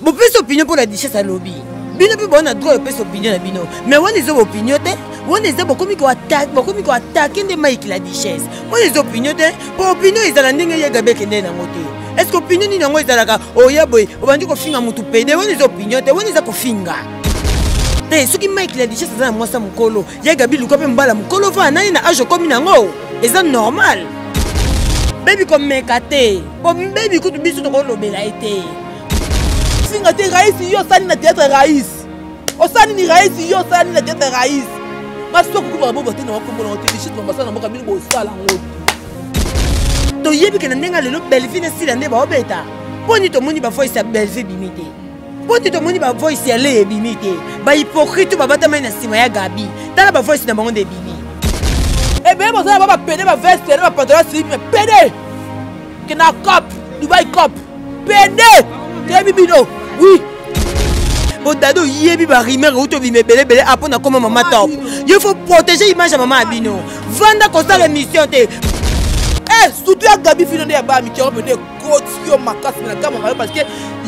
Vous pouvez opinion pour la duchesse à lobby. Bino peut bon droit de opinion à bino. Mais on les opinions on les a beaucoup attaquer des maïs la duchesse. On les opinions pour opinion ils allaient n'engager Yagabé qui n'est pas moté. Est-ce que opinion ni n'engager Zalaka? Oh yaboy, on va dire qu'on finga mutu pédé. On les opinions on les a qu'on finga. Ce qui maïs la duchesse c'est moi ça mon colo. Yagabi le copain mbala mon colo va n'a ina âge comme n'ango. Et ça normal. Baby comme mekate. Comme baby coup de bisou de rolo belaité. Singa te raïs yo sani na théâtre raïs. O sani ni raïs yo sani na théâtre raïs. Mas to ku ba bobo te na ko mo te shit mama sana mo ka bili bo sala ngo. To yebi ke na ndenga lelo Belleville sila nde ba obeta. Poni to moni ba voice ya Belleville bimité. Poni to moni ba voice ya le bimité. Ba hypocrite ba bata mai na sima ya Gabi. Tala ba voice na bango de bimi. Eh ben mo sana ba pédé ba veste ba pantalon slip mais pédé. Que na cop, Dubai cop. Pédé. Te bibino. Oui. Odado yebi ba rimer ou to bimé belé après na comme maman top. Il faut protéger l'image de maman Abino. Vanda comme ça l'émission te. Eh, surtout à Gabi Fino de Abami qui a revenu côté ma casse na caméra parce que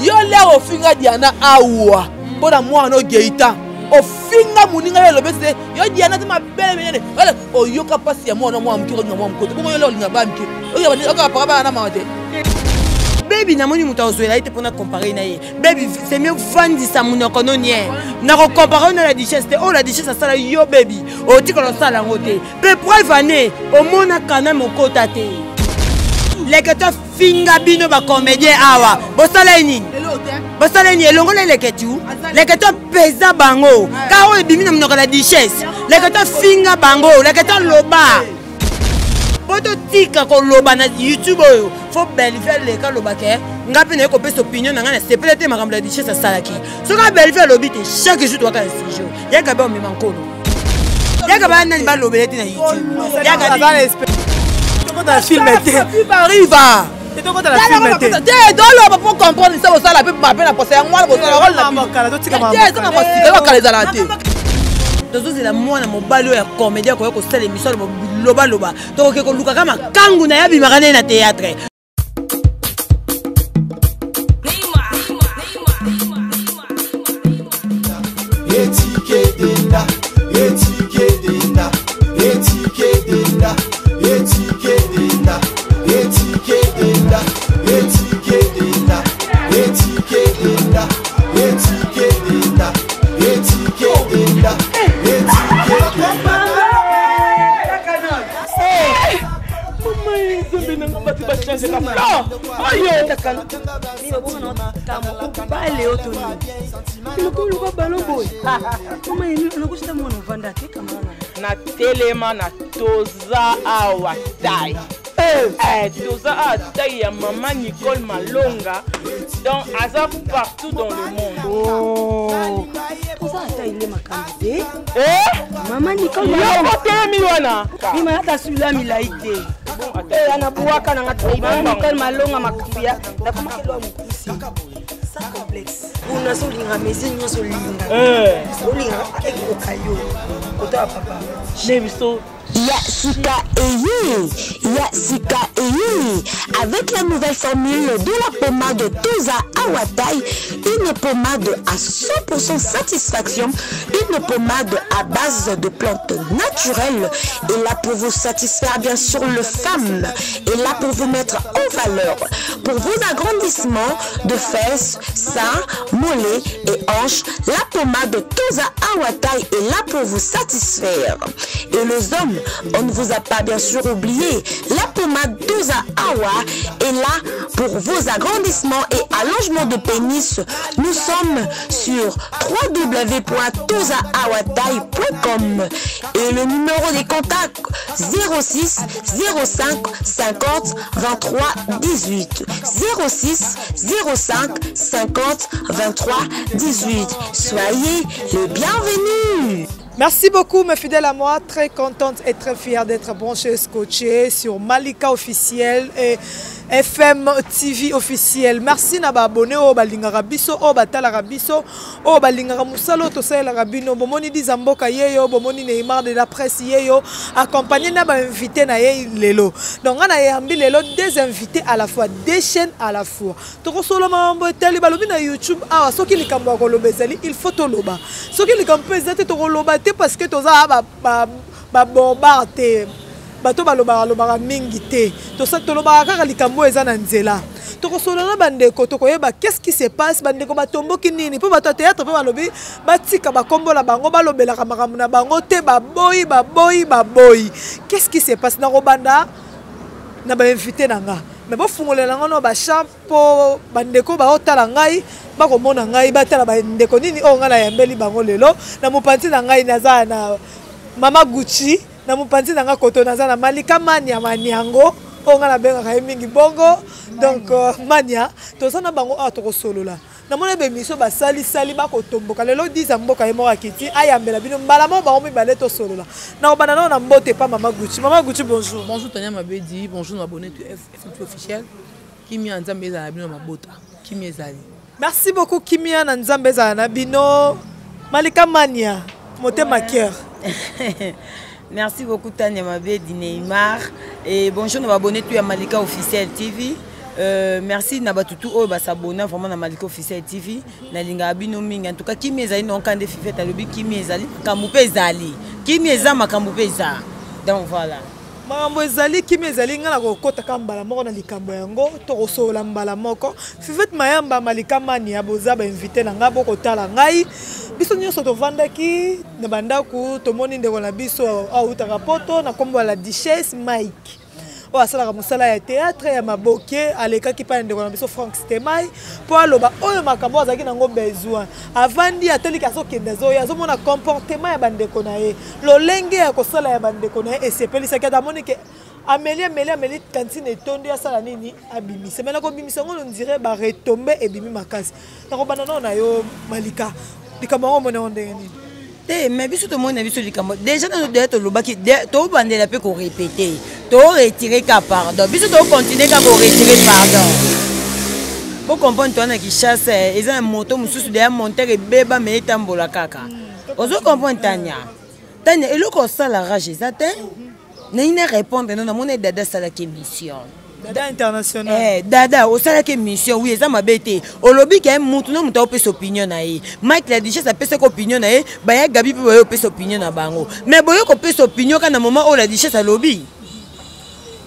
yo l'air au finga Diana awa. Pour moi no geita. Au finga muninga le bese yo Diana te ma belle menene. Oh yo capacité moi no moi mkiro no moi mkoto. Comment yo le linga ba mki. Yo ba ni ka para na mate. Baby na moni muta ozoela ite pona comparer na ye. Baby c'est mieux vandi sa munoko no nie. Na ko comparer na la duchesse te. Oh la duchesse ça sala yo baby. O ti ko sala ngote. Pe preuve ané o mona kana mokota te. Leketo finga bino ba comédien awa. Bo sala nini? Bo sala ni elongo le leketu. Leketo pesa bango. Ka o ebimi na munoko la duchesse. Leketo finga bango, leketo loba. Poto tika ko loba na YouTube oyo. Faut Belleville le ka loba ke. Ngapi na ko pesa opinion na ngana c'est peut-être makambo la duchesse ça salaki. So ka Belleville lobi te chaque jour to ka studio. Ya ka ba o memankolo. Ya ka ba na ba lobelete na YouTube. Ya ka ba respect. To ko ta film te. Arrive. Et to ko ta film te. Te do lo pour comprendre ça ça la pe ma pe na poser moi bo ça rôle na makala to tika mama. Te na mo tika ka les alate. C'est la moine mon balo ya comédien ko sala émission loba loba to ko luka kama kangu na ya bimakane na théâtre. Na telema na toza awatai. Toza awatai ya maman Nicole Malonga donc Azar partout dans le monde. Oh. Toza awatai ile makambe. Maman Nicole Malonga. Mima hata sula milaite. Ana buwaka na ngati maman Nicole Malonga makufia. Na kama kilo mkusi. Ça complexe. On a solinga mezi nyoso linga. Solinga eko kayo. Kota papa. Nebiso. Yasika Eyi. Avec la nouvelle formule de la pommade Toza Awatai, une pommade à 100% satisfaction, une pommade à base de plantes naturelles, et là pour vous satisfaire bien sûr le femme, et là pour vous mettre en valeur, pour vos agrandissements de fesses, seins, mollets et hanches, la pommade Toza Awatai est là pour vous satisfaire. Et les hommes, on ne vous a pas bien sûr oublié, la pommade Toza Awa est là pour vos agrandissements et allongements de pénis. Nous sommes sur www.tozaawatai.com et le numéro des contacts 06 05 50 23 18 06 05 50 23 18. Soyez les bienvenus. Merci beaucoup mes fidèles à moi, très contente et très fière d'être branchée, scotchée sur Malika officiel et FM TV officiel. Merci na ba abonné au balingaka biso au batalaka biso au balingaka musalo to sala rabino bomoni dizamboka yeyo bomoni Neymar de la presse yeyo accompagné na ba invité na ye lelo. Donc on a yambi lelo deux invités à la fois, deux chaînes à la fois. To solo mambo tali balobi na YouTube ah soki likambo ko lobezali il faut to loba. Soki likambo ezate to loba te parce que toza ba bombardé. Bato baloba mingi te to sa to loba kaka likambo eza na nzela to ko solo na bandeko to koyeba qu'est-ce qui se passe bandeko batomboki nini po bato théâtre po balobi batika bakombola bango balobela ka makambo na bango te baboyi qu'est-ce qui se passe na robanda na ba invité nanga mais bo fungolela ngono ba champo bandeko ba otala ngai ba ko mona ngai batala bandeko nini o ngala yambeli bango lelo na mopanzi na ngai naza na Mama Gucci na mupanzi nanga koto naza na Malika Mania maniango onga na benga ka mingi bongo donc mania to sana bango a to solola na mona be miso ba sali ba ko tomboka lelo diza mboka yemo akiti ayambela bino mbala mo ba omi bale to solola na obana na mbote pa Mama Gucci bonjour. Bonjour Tania Mabedi, bonjour abonné de FMT officiel. Kimi Nzambe za bino mabota. Kimi ezali. Merci beaucoup Kimi na Nzambe za na bino Malika Mania motema cœur. Merci beaucoup Tania Mabedi Neymar et bonjour nous abonnés tu à Malika officiel TV. Merci na batutu o ba s'abonner vraiment na Malika officiel TV na linga abino mingi en tout cas kimi ezali non quand des fifete alobi kimi ezali kamupe ezali kimi eza makambo peza donc voilà makambo ezali kimi ezali ngala ko kota kambala moko na likambo yango to ko sola mbala moko fifete mayamba Malika Mania boza ba invité na ngabo ko tala ngai biso nyonso tovandaki na bandaku tomoni ndeko na biso autaka poto na kombo la Duchesse Mike o asalaka mosala ya théâtre ya maboke alekaki pa ndeko na biso Frank Stemai po aloba oyo makambo azalaki nango besoin avandi atelika azokende zoya azomona comportement ya bandeko na ye lolenge ya kosala ya bandeko na ye esepelisaki atamoni ke Amélie cantine etondi asala nini abimisa mena ko bimisa ngono ndire ba retomber ebimi makasi na ko banana na yo Malika likambo mona ondenge nini te mais biso to mona biso likambo déjà dans le to lobaki to bandela pe ko répéter to retirer ka pardon biso to continuer ka ko retirer pardon pour comprendre toi na ki chasse eza moto mususu de monter et beba mais tambola kaka ozo comprendre Tania eloko sala rage ezate na ine répondre non na mona dada sala ki mission Dada international. Dada, au salaire que mission, oui, ça m'a bêté. Au lobby, qui a un mouton, non, on peut s'opinion na ye. Mike la Duchesse a peut s'opinion na ye, bah ya Gabi peut s'opinion na bango. Mais boyo qu'on peut s'opinion quand à un moment où la Duchesse a lobby.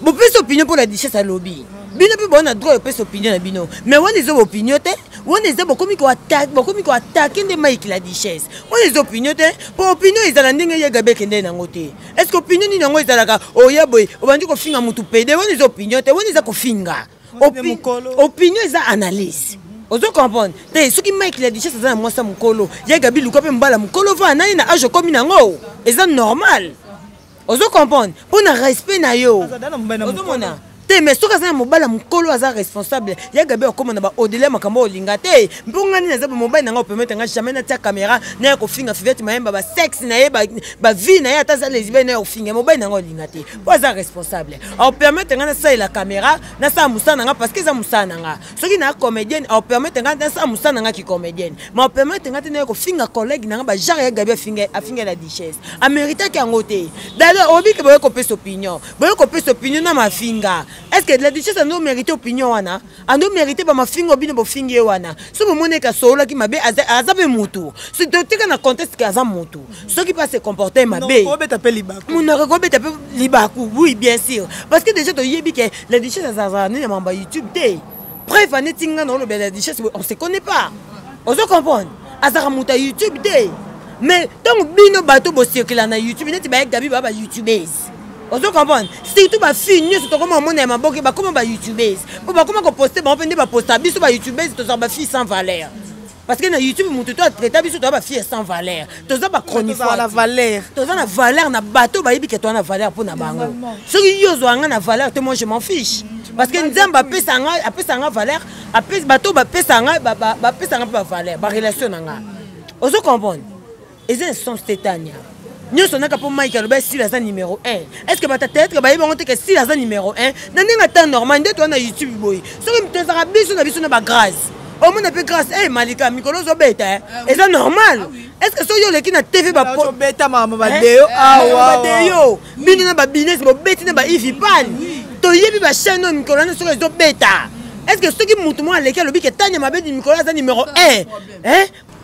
Vous pouvez s'opinion pour la Duchesse à lobby. Bino pe bon a droit de peut s'opinion na bino. Mais on les opinions te, on les a beaucoup qui attaquent des Mike la Duchesse. On les opinions te, pour opinion ils allaient ndenge ya Gabi kende na ngote. Est-ce que opinion ni nango ezalaka oh ya boy, obandi ko finga mutu pede, on les opinions te, on les a ko finga. Opinion ils a analyse. Ozo comprendre. Te soki Mike la Duchesse za moi ça mukolo, ya Gabi luka pe mbala mukolo va nani na age comme nango. Eza normal. Ozo comprendre. Pour na respect na yo. Ozo mona. Te mais soka za mobala mukolo aza responsable. Ya Gabi okoma na ba au-delà makambo olinga te. Mbongani na za mobile na ngo permettre nga jamais na tia caméra na ko finga fivete mayemba ba sexe na ye ba vie na ye ata za lesbienne na finga mobile na ngo olinga te. Po aza responsable. Au permettre nga na sa la caméra na sa musana nga parce que za musana nga. Soki na comédienne au permettre nga na sa musana nga ki comédienne. Mais au permettre nga te na ko finga collègue na nga ba genre ya Gabi afinga la Duchesse. Amérita ki ngote. D'ailleurs obi ke boyo ko pesa opinion. Boyo ko pesa opinion na ma finga. Est-ce que la Duchesse a non mérité opinion wana? A non mérité ba ma fingo bino bo fingi wana. So bo moneka sola ki mabe azabe mutu. So te kana conteste ka za mutu. So qui pas se comporter mabe. Non, ko beta pe libaku. Mon ko beta pe libaku. Oui, bien sûr. Parce que déjà to yebi que la Duchesse a na mamba YouTube te. Bref, ane tinga no le la Duchesse on se connaît pas. On se comprend. Azara muta YouTube te. Mais tant bino bato bo circuler na YouTube, neti ba Gabi ba YouTubers. On se comprend. Surtout ba fille surtout comme mon aime boke ba comment ba YouTubers. Pour ba comment ko poster ba on peut pas poster biso ba YouTubers to ba fille sans valeur. Parce que na YouTube mon tuto traiter biso to ba fille sans valeur. To za ba chronique la valeur. To za na valeur na bateau ba yibi que to na valeur pour na bango. Ce qui yo zo nga na valeur te moi je m'en fiche. Parce que nzamba pesa nga valeur, apesa bateau ba pesa nga ba valeur, ba relation nga. On se comprend. Et c'est son Tania. nyonso naka po Mike aloba si la numéro 1 est-ce que bata peut-être ba yeba que si la numéro 1 na ninga temps normal ndeto na YouTube boy soki mtezaka biso na ba grâce au moins peu grâce Malika mikolo zo beta et ça normal est-ce que so yo leki na TV ba po beta mama ba deo ba deo bino na ba business bo beti na ba ifi pan to yebi ba chaîne no mikolo na so zo beta est-ce que soki mutu mo aleki alobi ke tanya mabe di mikolo za numéro 1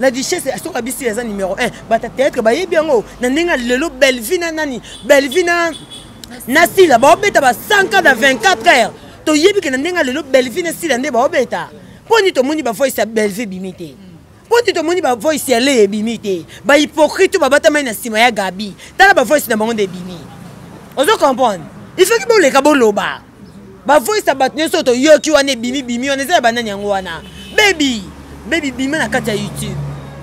la duchesse a soka bisi za numéro 1 bata peut-être ba yebi yango na ndinga lelo Belvina nani Belvina nasila ba beta ba 5 ans dans 24 heures to yebi ke na ndinga lelo Belvina sila nde ba beta poni to moni ba voice ya Belve bimité poni to moni ba voice ya le bimité ba hypocrite ba bata mai na sima ya Gabi tala ba voice na bango de bimi ozo comprendre il faut que bo le ka bo loba ba voice ya batne so to yoki wana bimi on eza banani yango wana baby bimi na kati ya YouTube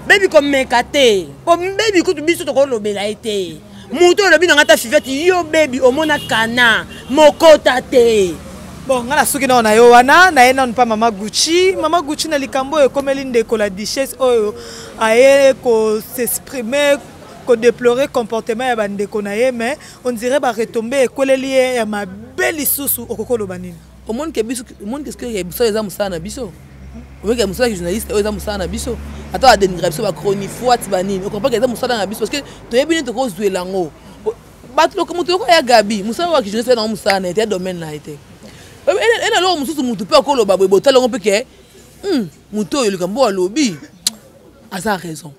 baby comme mekate comme baby kutu biso to ko lobela ete muto lobi na ngata fivete yo baby omona kana mokota te. Bon, ngana suki na yo wana na ena pa mama Gucci na likambo e komeli ndeko la duchesse oyo aye ko s'exprimer ko déplorer comportement ya bandeko na ye mais on dirait ba retomber ekoleli ya mabeli susu okokolo banini au monde que biso au monde qu'est-ce que ya biso eza musana biso au monde que musana journaliste eza musana biso ata a dénigrer biso ba chronique fois banini on comprend que eza musana na biso parce que to yebi ni to ko zuela ngo batlo ko muto ko ya Gabi musana wa journaliste na musana était domaine na été et alors mususu mutu pe ko loba boy talongo pe ke muto yo likambo alobi asa raison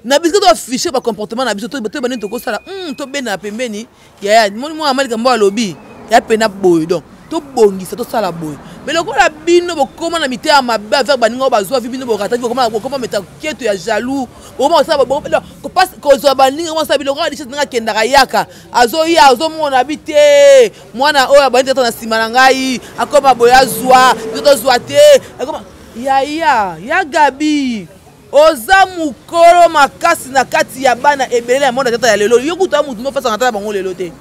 na biso to afficher ba comportement na biso to banini to ko sala to bena pembeni ya mo amali kambo alobi ya pena boy donc to bongisa to sala boy mais le ko la bino bo koma na mité amabe avec baninga bazwa vi bino bo rata bo koma meta kieto ya jaloux bo mo sa bo ko passe ko zo baninga mo sa bilo ko dichese nga kenda kayaka azo ya azo mona bité mwana oya ba ndeta na sima na ngai akoma boya zwa to zwa te akoma ya Gabi oza mukolo makasi na kati ya bana ebele ya monde tata ya lelo yo kuta mutu no fasa ngata bango lelo te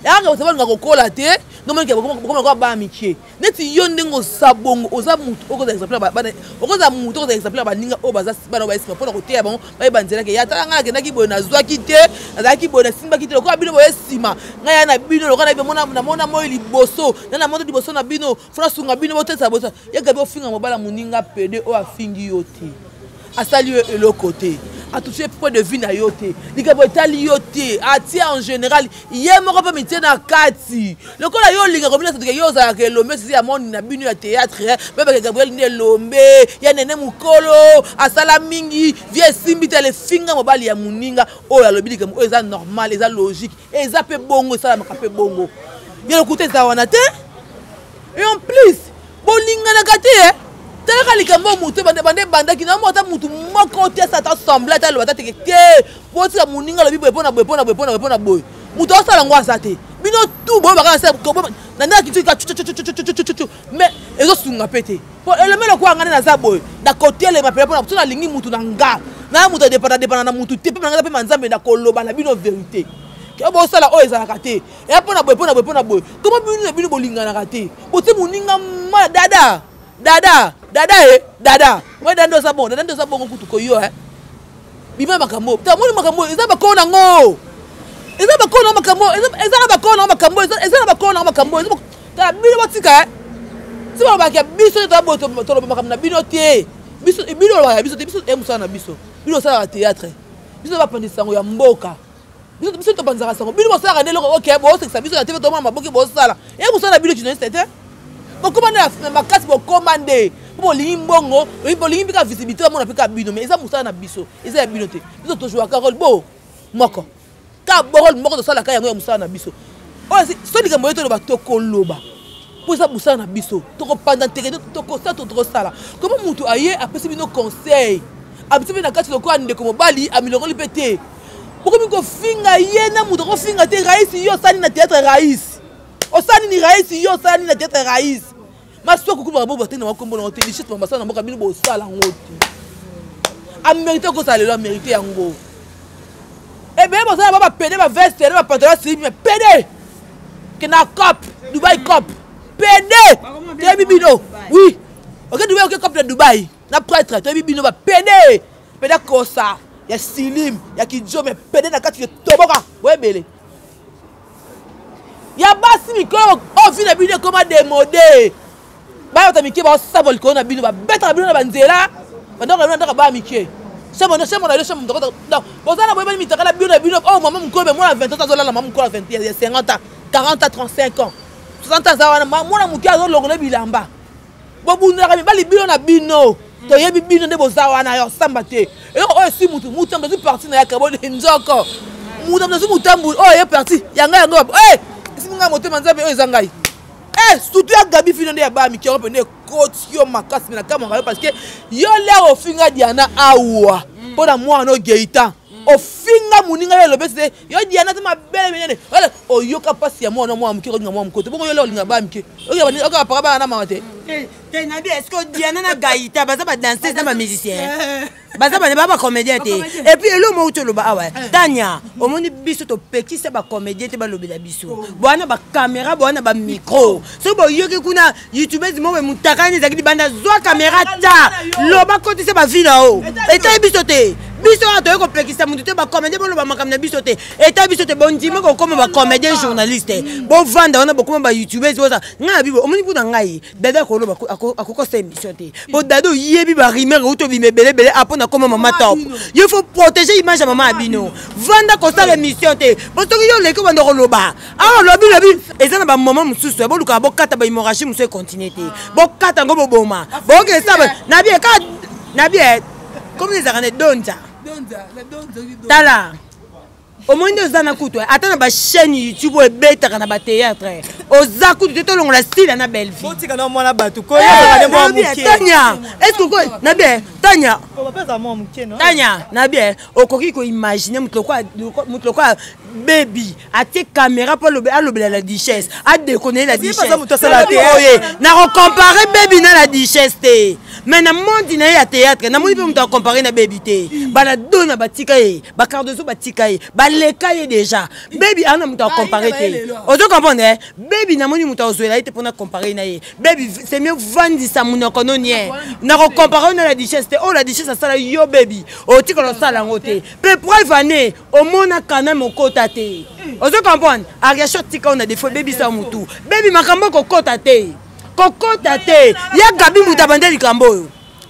ya nga osaba nga kokola te no meke ko ba mikie neti yo ndengo sabongo oza mutu okoza exemple bana okoza mutu okoza exemple baninga o baza bana ba esima pona koteya bango ba banzela ke ya tala nga ke ndaki boyo na zwaki te azaki boyo na simba ki te ko bino boyo esima nga ya na bino lokana be mona moyo liboso na moto liboso na bino fona sunga bino botesa bosa ya Gabi ofinga mobala muninga pede o afingi yo te asali le côté a touché point de vue na yoté likabo etali yoté atia en général yé moko pa mitie na kati lokola yo linga komina soto yo za ke lombe si ya moni na binu ya théâtre beba Gabriel ne lombe ya nene mukolo asala mingi vie simbi tele finga mobali ya muninga o ya lobi likamo eza normal eza logique eza pe bongo sala makape bongo ya lokuté za wana te et en plus bolinga na kati tala likambo mutu bande ki na mota mutu moko te sa ta sembler ta lobata te poti ka muninga lobi pona boy mutu osala ngwa sa te bino tout boy baka sa ko na ndaki tu ka mais ezo sunga pete po elemelo ko ngana na za boy da côté le mapela pona tuna lingi mutu na nga na mutu dépendant na mutu te pe ngana pe manzambe na koloba na bino vérité ke bo sala o ezala kate e pona boy comment bino bolinga na kate poti muninga ma dada moi dando sa bon kutu ko yo bima makambo ta moni makambo eza ba kona ngo eza ba kona makambo ta bino batika si ba ka biso ta boto to makambo na bino te biso emusana biso bino sala théâtre biso ba pandisa ngo ya mboka biso to panzaka sango bino sala ndelo OK bo seksa biso na TV to mama boki bo sala emusana bino journaliste te ko komanda makasi bo commande pour limbongo pour limbika visibilité mona peka bino mais eza musala na biso eza ya bino te biso to jouer Carole bo moko ka borol moko to sala ka yango ya musala na biso o so likambo yeto ba to koloba pour ça musala na biso to ko pendant te to ko sa to sala comment mutu aye apesi bino conseil abisi na kati to ko ande ko mobali amilongo lipete pour ko finga ye na mutu ko finga te raisi yo sani na théâtre raisi o sani ni raisi yo sani na théâtre raisi maswa kukuba bobo tena makombo na hotel shit mambasa na mboka bino bo sala ngoti a mérité ko sala le mérité yango e be bo sala ba pede ba veste ba pantalon slip mais pede que na cop Dubai cop pede te bibino oui OK Dubai OK cop de Dubai na prêtre te bibino ba pede ko ça ya Silim ya Kidjo mais pédé na kati toboka ouais belé ya basi mikolo o fi na bino comment démodé ba ta mike ba sabol ko na bino ba beta bino na banzela bandaka ba mike c'est mon donc bozana boyeba mitaka la bino oh maman mukolo moi 20 ans azolala maman mukolo 20 50 ans 40 ans 35 ans 60 ans zawana mwana muke azolongola bilamba bobundaka mibali bino na bino toyebi bino nde bozawana yo samba te et oh si mutu mutambo zu parti na yakabo nzoko mutambo zu mutambo oh ye parti yanga eh singa motema nzabe o ezangai surtout ya Gabi fino nde ya ba mi kero pene kotio makasi na kama parce que yo le ofinga Diana awa pona mwana no geita ofinga muninga le lobese yo Diana te mabele menene wala oyoka pasi ya mwana mwa mukiro nga mwa mkoto bongo yo le olinga ba mike oka para ba na mama te Nabi, est-ce que Diana na Gaïta, baza ba danseuse na ba musicien. Baza ba ne ba comédien te. Et puis le mot to lo ba ouais. Tanya, au moni biso to peki c'est ba comédien te ba lobi la biso. Boana ba caméra, boana ba micro. So bo yoki kuna YouTubers mo mutakani zakidi banda zo caméra ta. Lo ba côté c'est ba vila o. Et ta biso te. Biso a to ko peki sa mutu te ba comédien bo lo ba makam na biso te. Et ta biso te bon dima ko comme ba comédien journaliste. Bo vanda on a beaucoup ba YouTubers oza. Nga bibo o moni bu na ngai. Dada ko lo ba akoko sa émission te bo dado yebi ba rimer auto bi mebele bele apona comme maman top il faut protéger image à maman abino vanda ko sa émission te bo to yo leko bando ko loba ah lobi ezana ba maman mususu bo luka bo kata ba hémorragie musu continuer te bo kata ngo bo boma bo ke sa na bien comme les arane donza tala au moins deux ans à couteau attends ba chaîne YouTube et bête na ba théâtre aux akutu te longola style na belle vie otika na mwana batu ko ya ba muke Tanya est-ce que quoi na bien Tanya on va pas ça moi muke non Tanya na bien okoki ko imaginer mutloko baby a tes caméras pour le la duchesse a déconner la duchesse na comparer baby na la duchesse te mais na monde na ya théâtre na moni pe muta comparer na baby te bala dona batika e ba cardozo batika e ba lekaye déjà baby ana muta comparer te ozo comprendre baby na moni muta ozoela ite pona comparer na ye baby c'est mieux vendre sa munoko non nie na comparer na la duchesse te oh la duchesse ça sala yo baby o tika lo sala ngote pe preuve année au mona kana mokota te ozo comprendre ariacho tika on a des fois baby sa mutu baby makambo kokota te ya Gabi muta bandeli kambo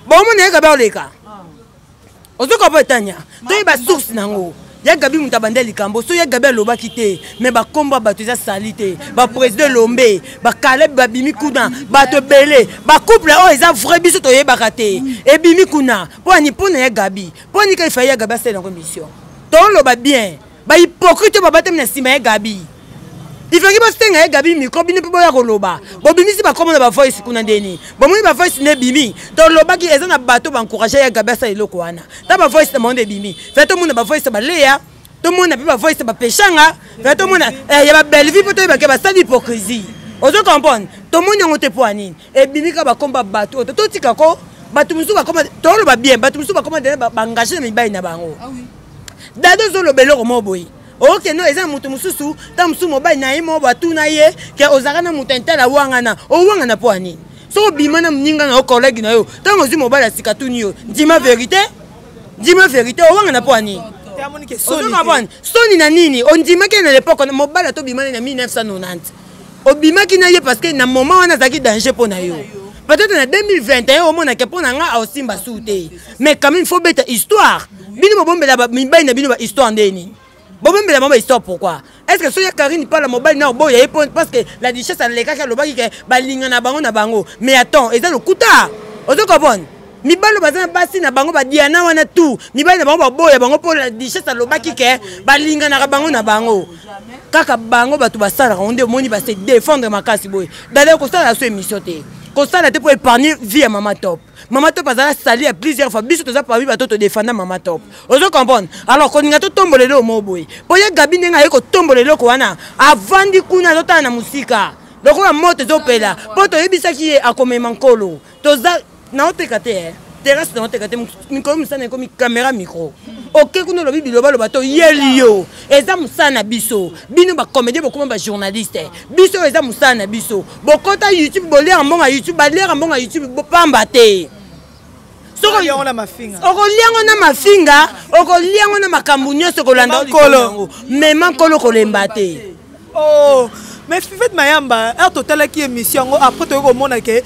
bo mona Gabi oleka ozo comprendre Tanya to ba source nango ya Gabi muta bandeli kambo so ya Gabi loba kité mais ba komba ba tuza salité ba président Lombe ba Caleb ba bimi kuna ba to belé ba couple o eza vrai biso to yeba kate e bimi kuna poni pona ya Gabi poni ka ifaya Gabi c'est dans commission to loba bien ba hypocrite ba batem na sima ya Gabi il faut que vous tenez Gabi micro bini pe boya koloba bo bimi si ba komona ba voice kuna ndeni bo moni ba voice ne bimi to loba ki eza na bato ba encourager ya Gabi sa eloko wana ta ba voice na monde bimi fait to mona ba voice ba leya to mona pe ba voice ba pechanga fait to mona ya ba belle vie poto ba ke ba sali hypocrisie ozo comprendre to mona ngote poani e bimi ka ba komba bato to tika ko bato musu ba komba to loba bien bato musu ba komba ba engager na mibai na bango ah oui dado zo lo beloko mo boy ok no eza mutu mususu ta musu mobile na yemo batu na ye ke ozaka na mutu ntala wangana o wangana po ani so bima na mninga na collègue na yo ta musu mobile asika tuni yo dima vérité o wangana po ani soni na nini on dima ke na l'époque mobile to bima na 1990 o bima ki na ye parce que na moment wana zaki danger po na yo peut-être en 2021 au monde que pour nga aussi mba souté mais quand même il faut bête histoire bino bombe la mibai na bino ba histoire ndeni bombe la mama histoire pourquoi est-ce que soya Karine pas la mobile na boya parce que la duchesse a les ka lobaki ke balinga na bango mais attends et ça le kuta ozo comprendre mibalo bazana basi na bango ba Diana wana tout mibali na bango boya bango pour la duchesse a lobaki ke balinga na bango kaka bango batu basala onde moni ba se défendre makasi boy d'ailleurs ko ça la so émission te constat pour épargner vie à Maman Top. Maman Top a sali à plusieurs fois. Biso toza parmi bato to défendre Maman Top. Ozo comprendre. Alors qu'on nga to tombolelo mo boy. Poya Gabi nga yeko tombolelo ko wana avant di kuna zota na musika. Donc la moto zo pela. Poto yebisa ki akome mankolo. Toza na otekate terrasse na otekate miko musana ko mi caméra micro. Ok kuno lobi biloba lo bato yelio. Eza musana biso. Bino ba comédien bokoma ba journaliste. Biso eza musana biso. Bokota YouTube bolé en bon à YouTube, balé en bon à YouTube bopamba te. okoliango na mafinga okoliango na mafinga okoliango na makambo nyonso kolanda nkolo mema nkolo kolemba te. Oh, mais Fivette Mayamba a total qui émission après tu komona ke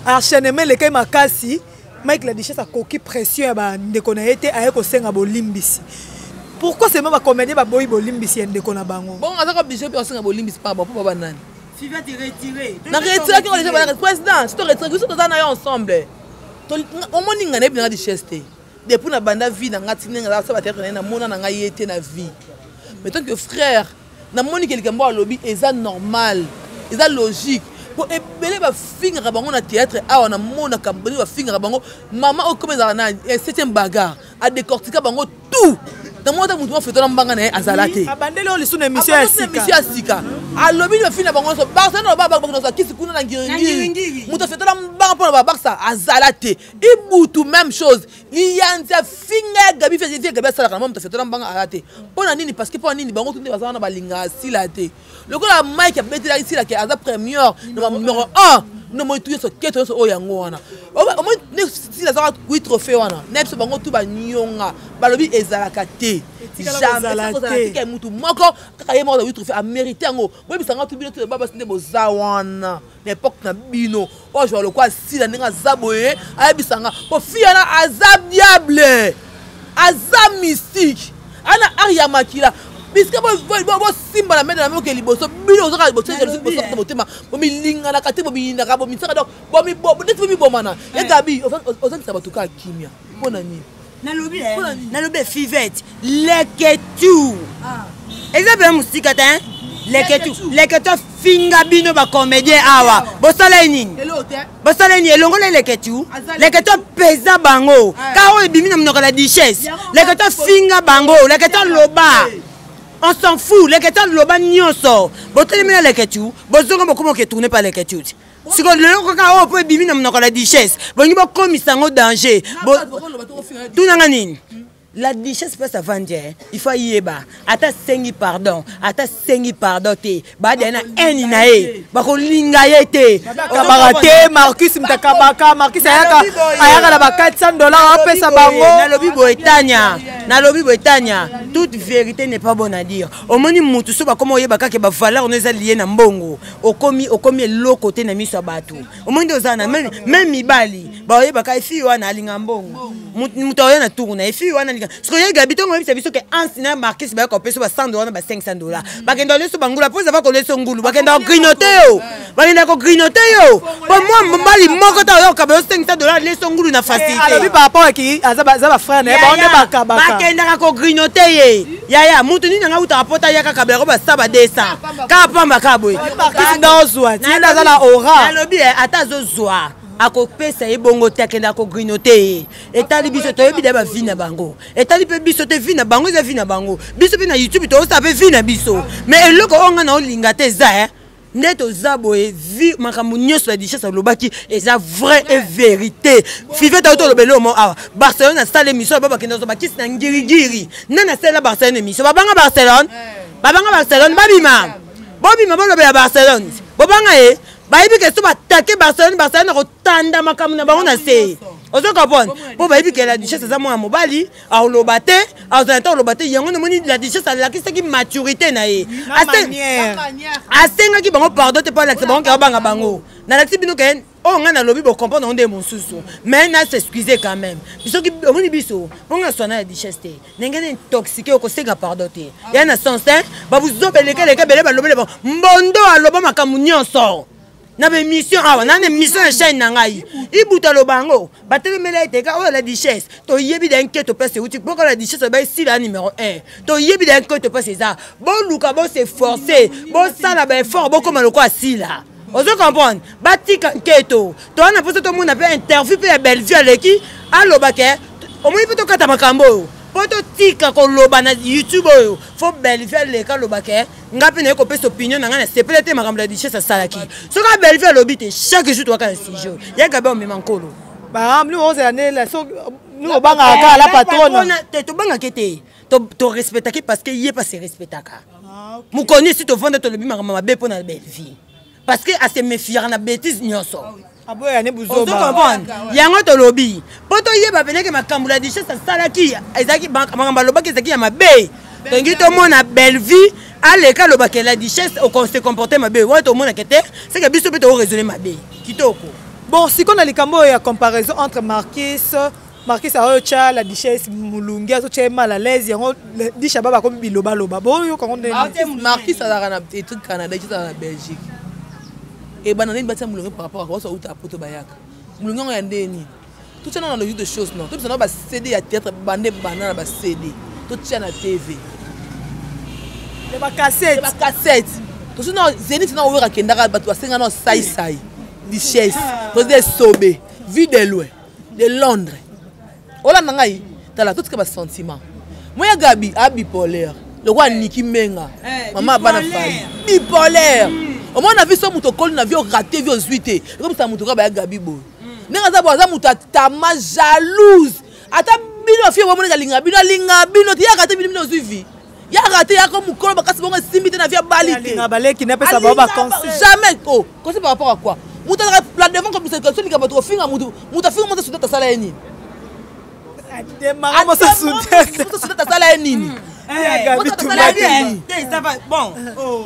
enchaînement le kai makasi Mike la Duchesse a coquille pression ba ndeko na été aye ko senga bolimbisi. Pourquoi c'est même ba comédien ba boy bolimbisi ndeko na bango? Bon azaka bishop ko senga bolimbisi pa ba baba nani. Fivette retiré. Na retiré qui on déjà ba président, c'est retiré tout dans na ensemble. Au moni ngane bi na Duchesse te. Depuis na banda vie na ngati nga ça ba être na mona na ngai été na vie. Mais tant que frère na moni quelqu'un mbo lobby eza normal, eza logique. Pour ebele ba finga bango na théâtre awa na mona kamboni ba finga bango maman o comme za na 7e bagarre a décortiquer bango tout. Dans mon temps mutu fait na mbanga na azalate. Abandele o lisu na émission ya sika. A lobby ba finga bango so Barcelone ba bango so kisi kuna na ngiringi. Mutu fait na mbanga pour ba Barça azalate. Ibutu même chose. Iyanza finga gabi fait gabi sala kana mutu fait na mbanga azalate. Pona nini parce que pona nini bango tunde bazana ba linga silate. Le gars Mike a bêté là ici là qui a la première numéro 1 no mo tuye so keto so oyango wana o mo ne si la za 8 trophée wana neps bango tu ba nyonga balobi ezalaka te jamais ka mutu moko ka ye mo 8 trophée a mérité ngo bo bisanga tu bino to baba sinde boza wana l'époque na bino o jo le kwa si la ninga zaboye a bisanga po fiana azab diable azab mystique ana aria makila puisque bo simba la mettre la main que liboso bino zo ka liboso ke liboso ka motema bo mi linga na kati bo mi na ka bo mi tsaka donc bo mi bo net bo mi bo mana e gabi ozan tsaba to ka kimia pona ni na lobi Fivette leketu ezaba musika ta leketu finga bino ba comédien awa bosala nini elongo le leketu pesa bango ka o ebimi na mnoko la Duchesse leketu finga bango leketu loba. On s'en fout, les questions de l'oban nyonso. Botelemina les questions, bozonga bokoma ke tourner par les questions. Si on le ka o po bimi na mnoko la Duchesse, bongi bo komisango danger. Tout nanga nini? La Duchesse peut s'avancer, il faut y eba. Ata sengi pardon te. Ba dena eni na e. Ba ko linga ye Kabarate Marcus Mtakabaka Marcus ayaka na ba $400 a pesa bango. Na lobi boetanya. Toute vérité n'est pas bonne à dire. Au moni mutu so ba komo yeba ka ke ba valeur on eza lié na mbongo. Okomi lo côté na miso batu. Au moni dozana même mibali. Ba yeba ka ifi wana alinga mbongo. Mutu oyana tourna ifi wana ce que Gabi to ngomisa biso ke ancien Marcus ba ko peso ba $100 na ba $500. Ba kendo leso bangula pose va ko leso ngulu ba kendo grignoter yo. Ba kendo ko grignoter yo. Pour moi mbali moko ta yo ka ba $500 leso ngulu na facilité. Alors par rapport qui azaba frère na ba onde ba kabaka. Ba kendo ko grignoter ye. Ya mutu ni nga uta rapporta ya ka kabela ko ba saba 200. Ka pamba ka boy. Marcus ndozwa. Tienda za la aura. Alobi ata zo zwa. Ako pesa ebongo takenda ko grignoter etali biso to yebi ba vie na bango etali pe biso te vie na bango za vie na bango biso pe na YouTube to sa pe vie na biso mais eloko onga na olinga te za neto zaboye vie makambo nyonso la Duchesse lobaki eza vrai et vérité Fivette auto lobelo mo awa Barcelone na salle émission baba kenda zo bakisi na ngirigiri nana sala Barcelone émission babanga Barcelone babima bobima bolobe ya Barcelone bobanga Baïbi que soba attaqué Barcelone ko tanda makamu na bango na se. Ozo comprendre. Po baïbi que la Duchesse za mo mobali, a lobate, a ozanta lobate yango na moni la Duchesse la ki saki maturité na ye. Asenga ki bango pardon te pas la bango ka banga bango. Na la bino ken o nga na lobi bo comprendre onde mon susu. Mais na s'excuser quand même. Biso ki omoni biso, bonga sona la Duchesse te. Nengene intoxiqué ko senga pardon te. Ya na sens ba vous obeleke leke bele ba lobele bon. Mbondo a loba makamu nyonso. Na be mission awa na ne mission na chaîne na ngai ibuta lobango batelemela eteka o la Duchesse to yebi d'un que to pese uti pour la Duchesse ba ici la numéro 1 to yebi d'un que to pese ça bon luka bon se forcer bon ça la ba effort bon comme le quoi si là ozo comprendre batika nketo to na poso to mona pe interview pe belle vie aleki alobake o mo iputo kata makambo poto tika ko loba na YouTube oyo fo Belleville le ka loba ke ngapi na ko pesa opinion na ngana sepelete makambo la Duchesse salaki so ka Belleville lobite chaque jour to ka sijo ya ka ba o memankolo ba amlu oze ane la so nous banga ka la patronne to banga kete to respecta ki parce que yé pas se respectaka mu connait si to vendre to lobi makambo mabe pona Belleville parce que a se méfier na bêtise nyonso aboya ne buzoba ozo comprendre yango to lobby poto yeba peneke makambo la dichesse salaki ezaki makambo lobaki ezaki ya mabe tongi to mona belle vie aleka lobaki la dichesse au se comporter mabe wa to mona kete c'est que biso peut raisonner mabe kitoko bon si qu'on a likambo ya comparaison entre Marquis a ocha la dichesse mulungi azo che mal à l'aise yango disha baba comme biloba loba boyo quand on Marquis a la truc Canada qui dans la Belgique et banane batia mulungi par rapport à ça ou ta poto bayaka mulungi on yande ni tout ça dans le jeu de choses non tout ça na ba CD ya théâtre bande banana ba CD tout ça na TV les ba cassette tout ça non Zénith na ouvert kendaka bato basenga na sai dichesse pose des sobé vie de loin de Londres. Ola nangai tala tout ce que ba sentiment. Moi ya Gabi a bipolaire. Le roi Niki Menga. Maman bana femme bipolaire. Au moins on a vu son motocol na vie raté vie osuité. Comme ça motocol ba Gabi bo. Nenga za boza muta tama jalouse. Ata bino fie wa mona linga bino ti ya raté bino suivi. Ya raté ya comme mukolo bakasi bonga simité na vie balité. Linga balé na pesa ba conseil. Jamais oh. C'est par rapport à quoi? Muta la devant comme cette question linga bato finga muta finga muta suta sala eni. Démarrons ça suta sala eni. Bon,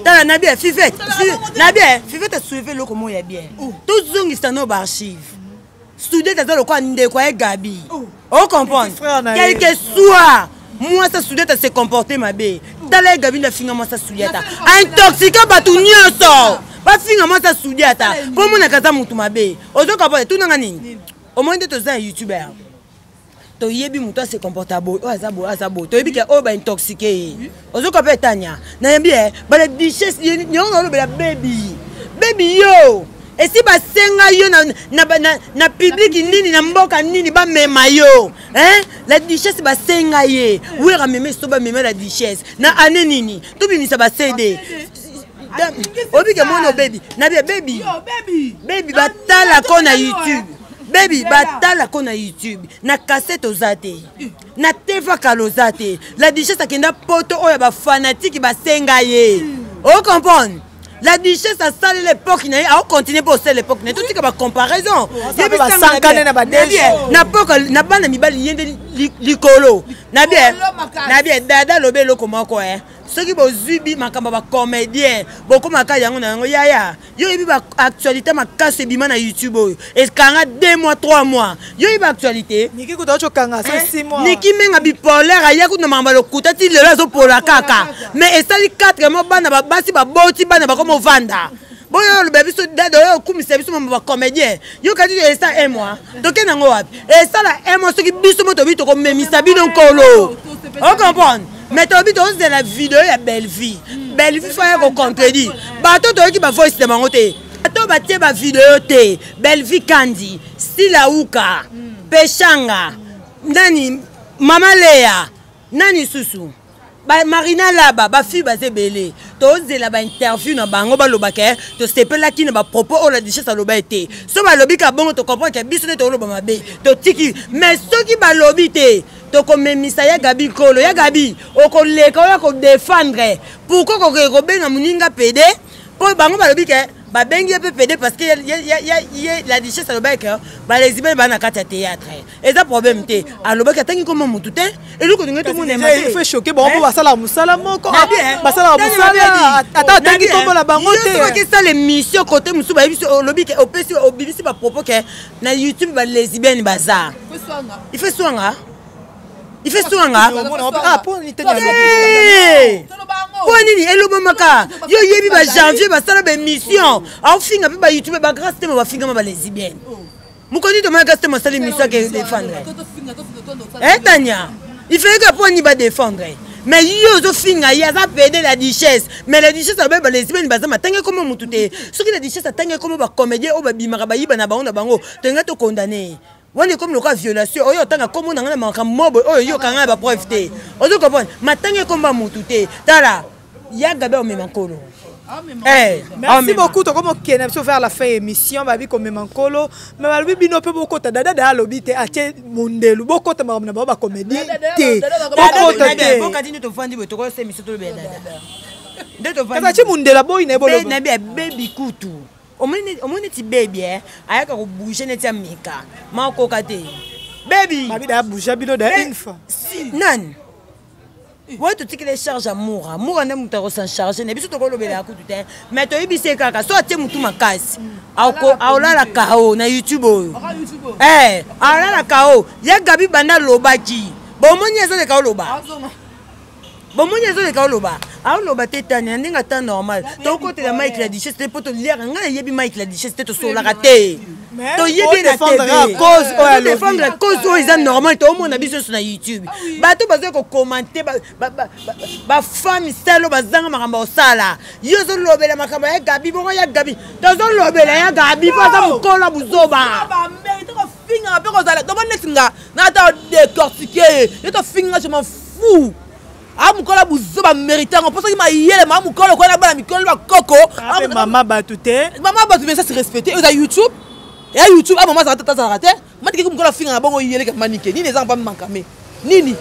dans la bien, Fifette, Fifette soulevé le comment il est bien. Tout le monde est dans archives. Soudé dans le coin de quoi Gabi. On comprend. Quel que soit, moi ça soudé à se comporter ma bé. Dans les Gabi na finga moi ça soudé à. Intoxiqué batu nyonso. Pas finga moi ça soudé à. Pour moi na kaza mutu ma bé. Ozo kapone tout nangani. Au moins de tous un YouTuber. To yebi muto se comporta bo azabo to yebi ke o ba intoxiqué ozo ko petanya na yebi ba la dichesse nyongo lo ba baby yo et si ba senga yo na public nini na mboka nini ba mema yo la dichesse ba senga ye oui ra meme so ba meme la dichesse na ane nini to bimisa ba CD obi ke mono baby na baby ba tala ko na YouTube. Baby, batala kona YouTube, na cassette ozate, na teva kalozate, la dichesse akenda poto oya ba fanatique ba senga ye. O comprendre? La dichesse a salé l'époque, a continué pour cette l'époque, na tout que ba comparaison. Yebi ba sankane na ba na poko na bana mibali yende likolo. Na bien dada lobelo komako ceux qui bozubi makamba ba comédien beaucoup maka yango na yango yaya yo yebi ba actualité makase bima na YouTube et kanga 2 mois 3 mois yo yebi actualité niki kuta cho kanga ça 6 mois niki menga bipolaire aya ku na mamba lokuta ti lelo zo pola kaka mais esali 4 mois bana ba basi ba boti bana ba komo vanda boyo le bébé so dado yo kumisa biso mamba ba comédien yo kati esa 1 mois donc nango wapi esa la 1 mois so ki biso moto bito ko memisa bino nkolo on comprend. Mais tu as de la vidéo, il y a belle vie. Belle vie, il faut qu'on contredit. Bateau, tu as qui va voice de mangoté. Bateau, tu as vidéo, belle vie Kandi, Sila Uka, Pechanga, Nani, Mama Léa, Nani Susu. Marina là-bas, ba fille basé belé. Tu as la interview na bango ba lobake, tu sais pas là qui ne va propos ou la dichesse à l'obéité. So ba lobby ka bon tu comprends que biso ne te loba mabe. Tu tiki, mais ceux qui ba lobby te to comme misaya Gabi Kolo ya Gabi oko leka ya ko défendre pourquoi ko benga muninga PD pour bango balobi ke ba bengi pe PD parce que y la dichesse à l'obéka ba les ibel ba na kata théâtre et ça problème té à l'obéka tangi comme mutu té et lui ko ndenge tout monde il fait choquer bon ba sala musala moko ba sala musala ata tangi tombo la bango té c'est que ça les missions côté musu ba biso lobby ke opesi obibisi ba propos ke na YouTube ba lesbienne bazar il fait soanga il fait soanga pour ni te pour nini elobo maka yo yebi ba janvier ba sala ba mission au finga pe ba YouTube ba grâce te ba finga ba lesbienne mukoni to ma grâce te ma sala mission ke défendre Tania il fait que pour ni ba défendre mais yo zo finga ya za pede la dichesse mais la dichesse ba lesbienne ba za matanga comme mutute soki la dichesse atanga comme ba comédien o ba bimaka ba yiba na bango tenga to condamner. On est comme le cas violation. Oh yo tanga comme on a un mob. Oh yo kanga ba profiter. Ozo comprendre. Matanga comme ba mututé. Tala. Ya gabe o memankolo. Merci beaucoup to comme Kena so faire la fin émission ba bi comme memankolo. Mais ba bi bino pe beaucoup ta dada da lobi te ache mundelu. Beaucoup ta ba ba comédie te. Beaucoup ta te. Beaucoup ka dino to fandi bo to ko se émission to be dada. De to fandi. Ka ache mundela boy ne bo. Na be baby kutu. omoni ti baby ayaka ko bouger neti ameka makoka te baby mabida ya bouger bino da une fois nani ouais tu tikile charge amour ande mutu akosan charge ne biso tokolobela ya kutu te mais toyebise kaka so atie mutu makasi aolala kao na youtube oyo aolala kao ya gabi banda lobaki bomoni ezoleka oloba bomoni ezoleka oloba aoloba te tani ndenge ata normal tokotela mike la duchesse te po toliaka ngai nayebi mike la duchesse te tosolaka te toyebi na tv cause oyo eza normal toomona biso nyonso na youtube bato bazoya kokomante bafami salo bazanga makambo osala yo ozolobela makambo ya gabi bongo ya gabi tozolobela ya gabi mpo aza mokola buzoba finga mpe kozala tobonesinga nata décortiquer ye tofinga je m'en fous amukola buzoba méritango mpo soki mayele ma mukolo kona bana mikolo bakoko mama batu te mama batu mais ça c'est respecté oza youtube ya youtube a mama zaka tata te matiki mukola finga na bongo yele ka manike nini ezanga pa mankame nini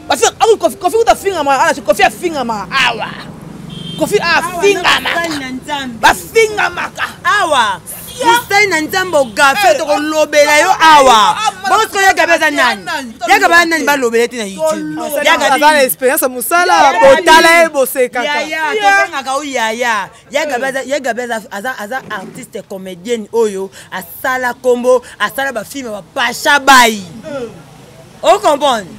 parce que kofi kuta finga ma ala kofi afinga ma awa kofi afinga ma ba finga maka awa Istai na nzambe ogafe tokolobela yo awa bosko yagabeza nani yagabeza nani balobela te na YouTube yagabeza experience musala botala eboseka yaya tobengaka o yaya yagabeza aza artiste comédienne oyo asala kombo asala bafilme bapasha bayi o comprendre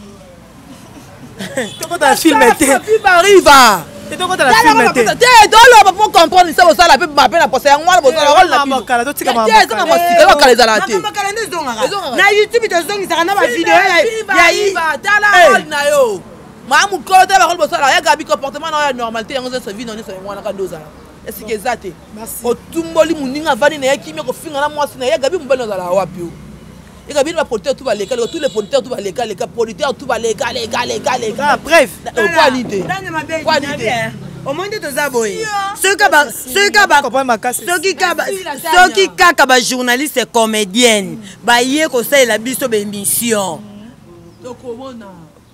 tokota filme te arriva tokota la filme te dolo pour comprendre ça osala pe ba pe na posa yango wana bosala rôle na makala to tika makala ezala te makala ndezonga na YouTube tozongisaka na ba video ya tala rôle na yo mamu kolo te ba rôle bosala ya gabi comportement na normalité yango ça vie non ça mwana ka ndozala est-ce que ezate otumboli muninga vani na yakimi ko finga na mwasi na ya gabi mbano zala wapi yo et gabi ba producteur tout va les tous les producteurs tout va les producteurs tout va les bref quoi l'idée au monde toza boye soki kaka ba journaliste comédienne ba ye ko salela biso be émission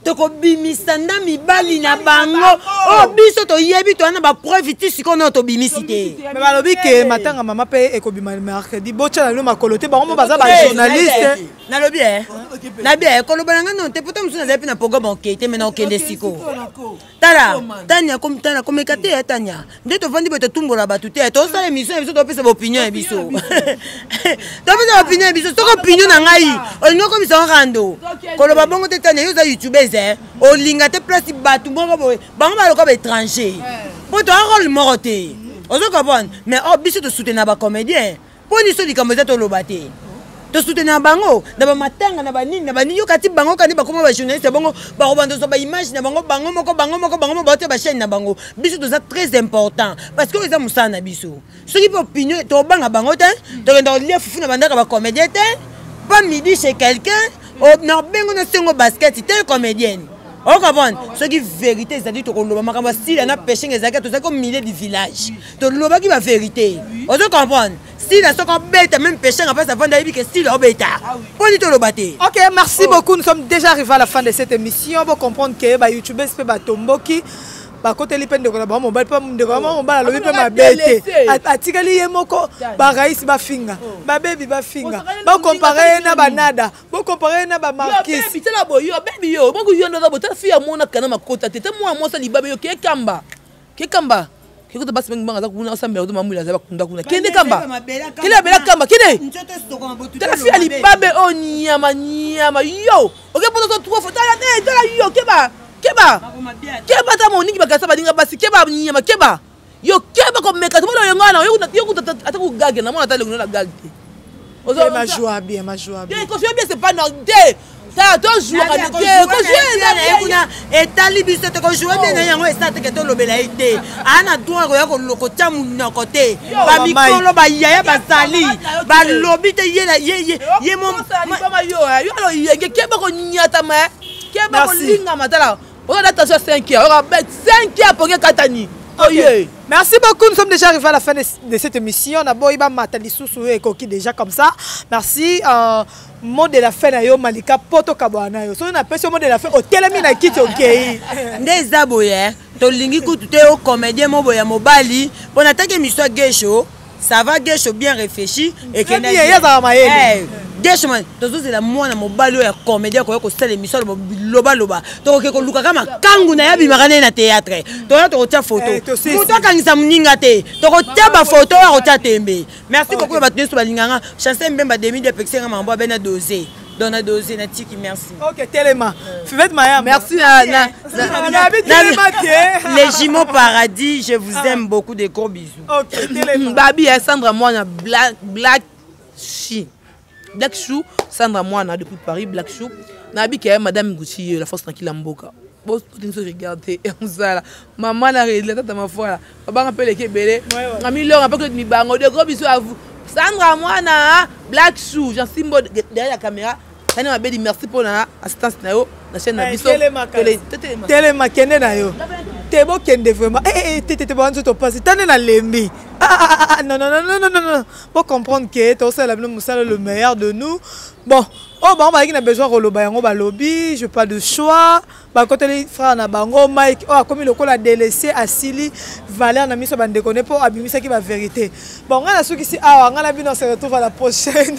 tokobimisa nda mibali na bango o biso toyebi toana ba preuve ti sikono tobimisi te mais balobi ke matanga mama pe ekobima mercredi bocha na lo makolo te bango baza ba journaliste nalobi na bien kolobana nga non te poto musu na zapi na programme okete mais na okende siko tala tanya comme tala comme ekate ya tanya nde to vandi beto tumbola batu te to sala émission biso to pesa opinion ya biso to pesa opinion ya biso soko opinion na ngai olingo ko biso rando koloba bongo te tanya yo za youtubers olinga te place batu bongo boye bango baloko ba étranger po to rôle moko te ozo comprendre mais oh biso to soutenir ba comédien po ni so likambo za to loba te to soutenir bango na ba matanga na ba nini yo kati bango kani ba koma ba journaliste bango ba robando so ba image na bango moko ba te ba chaîne na bango biso to za très important parce que eza musana na biso soki po opinion to banga bango te to kenda lia fufu na bandaka ba comédien te pas midi chez quelqu'un na bengo na sengo basket te comédienne on comprend ce qui vérité c'est-à-dire to koloba makamba style na péché ezaka to ça comme milieu du village to loba ki ba vérité on se comprendre style ça comme bête même péché en face avant d'aller que style au bêta pour dit to loba te. OK, merci beaucoup, nous sommes déjà arrivés à la fin de cette émission. Pour comprendre que ba youtubeurs pe ba tomboki ba côté lipen de ba mobile pa de vraiment ba lobi pe ma bête atikali yemoko ba raisi ba finga ba baby ba finga ba comparer na banada ba comparer na ba marquis c'est la boyo baby yo bongo yo ndo ba ta fia mona kana makota tete moi sa libabe yo ke kamba kikuta basi mengi banga za kuna osambe odo mamula za bakunda kuna kende kamba kile bela kamba kide tala fia libabe o nyama yo oke poto to trois fois tala yo keba ta moningi bakasa badinga basi keba nyama keba yo keba ko meka to yo ngana yo kuta ataku gage na mona tale kuna gage ozo ma joie bien ko bien c'est pas non de ta to jouer ko jouer na etali biso te ko jouer bien yango estate ke to lobela ite ana droit ko ya ko lokota munna kote ba mikolo ba yaya basali ba lobi te ye mo yo yenge keba ko nyata ma keba ko linga matala on a attention 5 heures on va mettre 5 heures pour que katani. Okay. Merci beaucoup, nous sommes déjà arrivés à la fin de cette émission. D'abord, il va m'attendre sous et coquille déjà comme ça. Merci. Mot de la fin, yo Malika poto kabwana yo. So on appelle ce mot de la fin au telemina kiti okay. Ndeza boye, to lingi kutu te o comédien mo boya mobali. Pour attaquer émission gay show. ça va Gesho bien réfléchi et que Gesho man tozo c'est la mwana mobali ya comédien ko sala émission loba to ko luka kama kangu na yabi makane na théâtre to to tia photo muto kangisa muninga te to ko tia ba photo ko tia tembe merci beaucoup ba teneso balinganga chanson mbemba 2000 pexenga mambo bena doser dans la dose na tiki merci. OK, Téléma. Faites Maya. Merci les jumeaux paradis, je vous aime beaucoup, des gros bisous. OK, Téléma. Babi Sandra Moana Black Shoe, Sandra Moana depuis Paris Black Shoe. Nabi qui est madame Gucci la force tranquille Mboka. Bon, tu nous regarder et on ça là. Maman la réglé ta ma foi là. Papa rappelle que belé. Ami leur un peu que mi bango, de gros bisous à vous. Sandra Moana Black Shoe, j'en symbole derrière la caméra. Tani m'a dit merci pour l'assistance na yo na chaîne na biso Téléma kende na yo tebo kende vraiment tete bonzo to passe tane na lembi non pour comprendre que to ça la le meilleur de nous bon on va a besoin roloba yango ba lobby je pas de choix ba côté les frères na bango Mike comme le col a délaissé asili Valère na miso ba déconner pour abimisa qui va vérité bon on a ceux qui si on a bien on se retrouve à la prochaine.